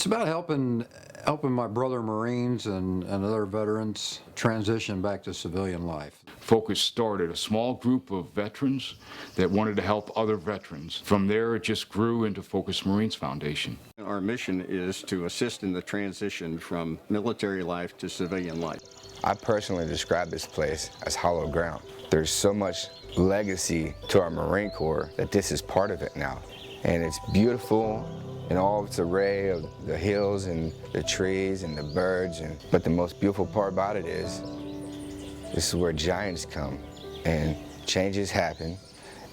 It's about helping my brother Marines and other veterans transition back to civilian life. Focus started a small group of veterans that wanted to help other veterans. From there, it just grew into Focus Marines Foundation. Our mission is to assist in the transition from military life to civilian life. I personally describe this place as hollow ground. There's so much legacy to our Marine Corps that this is part of it now. And it's beautiful in all its array of the hills and the trees and the birds. But the most beautiful part about it is this is where giants come and changes happen,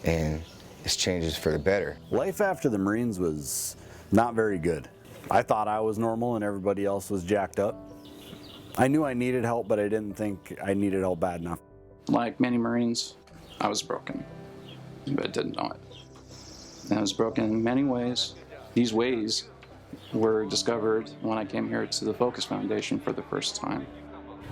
and it's changes for the better. Life after the Marines was not very good. I thought I was normal and everybody else was jacked up. I knew I needed help, but I didn't think I needed help bad enough. Like many Marines, I was broken, but didn't know it. And I was broken in many ways. These ways were discovered when I came here to the Focus Foundation for the first time.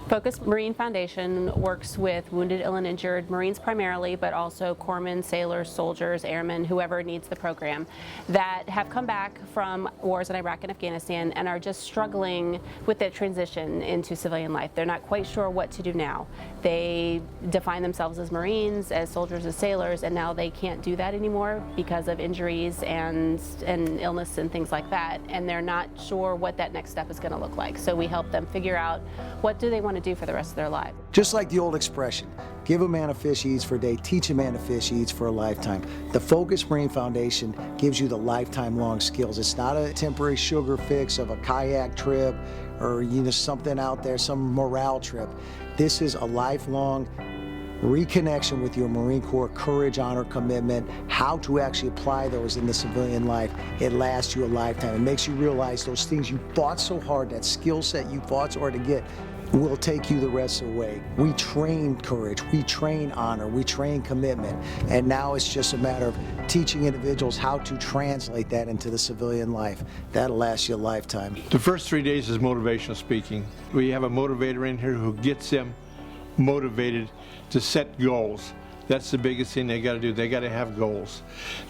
Focus Marine Foundation works with wounded, ill, and injured Marines primarily, but also corpsmen, sailors, soldiers, airmen, whoever needs the program, that have come back from wars in Iraq and Afghanistan and are just struggling with that transition into civilian life. They're not quite sure what to do now. They define themselves as Marines, as soldiers, as sailors, and now they can't do that anymore because of injuries and illness and things like that, and they're not sure what that next step is going to look like. So we help them figure out what do they want to do for the rest of their life. Just like the old expression, give a man a fish he eats for a day, teach a man to fish he eats for a lifetime. The Focus Marine Foundation gives you the lifetime long skills. It's not a temporary sugar fix of a kayak trip or something out there, some morale trip. This is a lifelong reconnection with your Marine Corps courage, honor, commitment, how to actually apply those in the civilian life. It lasts you a lifetime. It makes you realize those things you fought so hard, that skill set you fought so hard to get, will take you the rest of the way. We train courage, we train honor, we train commitment, and now it's just a matter of teaching individuals how to translate that into the civilian life. That'll last you a lifetime. The first 3 days is motivational speaking. We have a motivator in here who gets them motivated to set goals. That's the biggest thing they got to do. They got to have goals.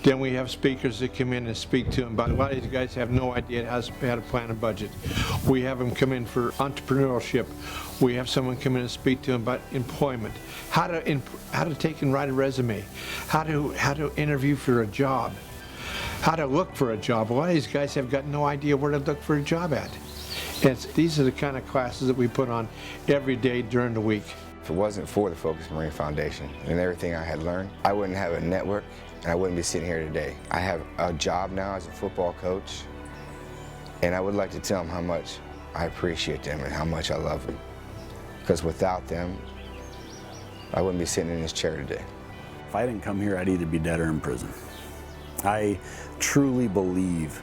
Then we have speakers that come in and speak to them. But a lot of these guys have no idea how to plan a budget. We have them come in for entrepreneurship. We have someone come in and speak to them about employment, how to take and write a resume, how to interview for a job, how to look for a job. A lot of these guys have got no idea where to look for a job at. And these are the kind of classes that we put on every day during the week. If it wasn't for the Focus Marine Foundation and everything I had learned, I wouldn't have a network and I wouldn't be sitting here today. I have a job now as a football coach, and I would like to tell them how much I appreciate them and how much I love them. Because without them, I wouldn't be sitting in this chair today. If I didn't come here, I'd either be dead or in prison. I truly believe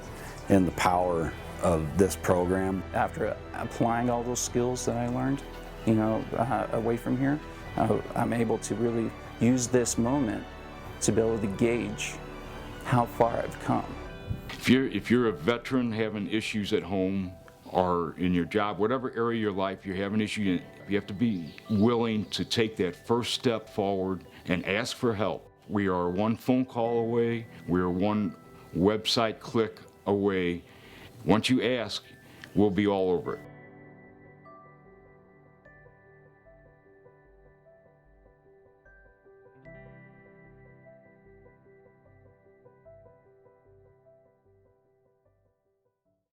in the power of this program. After applying all those skills that I learned, away from here, I'm able to really use this moment to be able to gauge how far I've come. If you're a veteran having issues at home or in your job, whatever area of your life you're having issues in, you have to be willing to take that first step forward and ask for help. We are one phone call away. We are one website click away. Once you ask, we'll be all over it.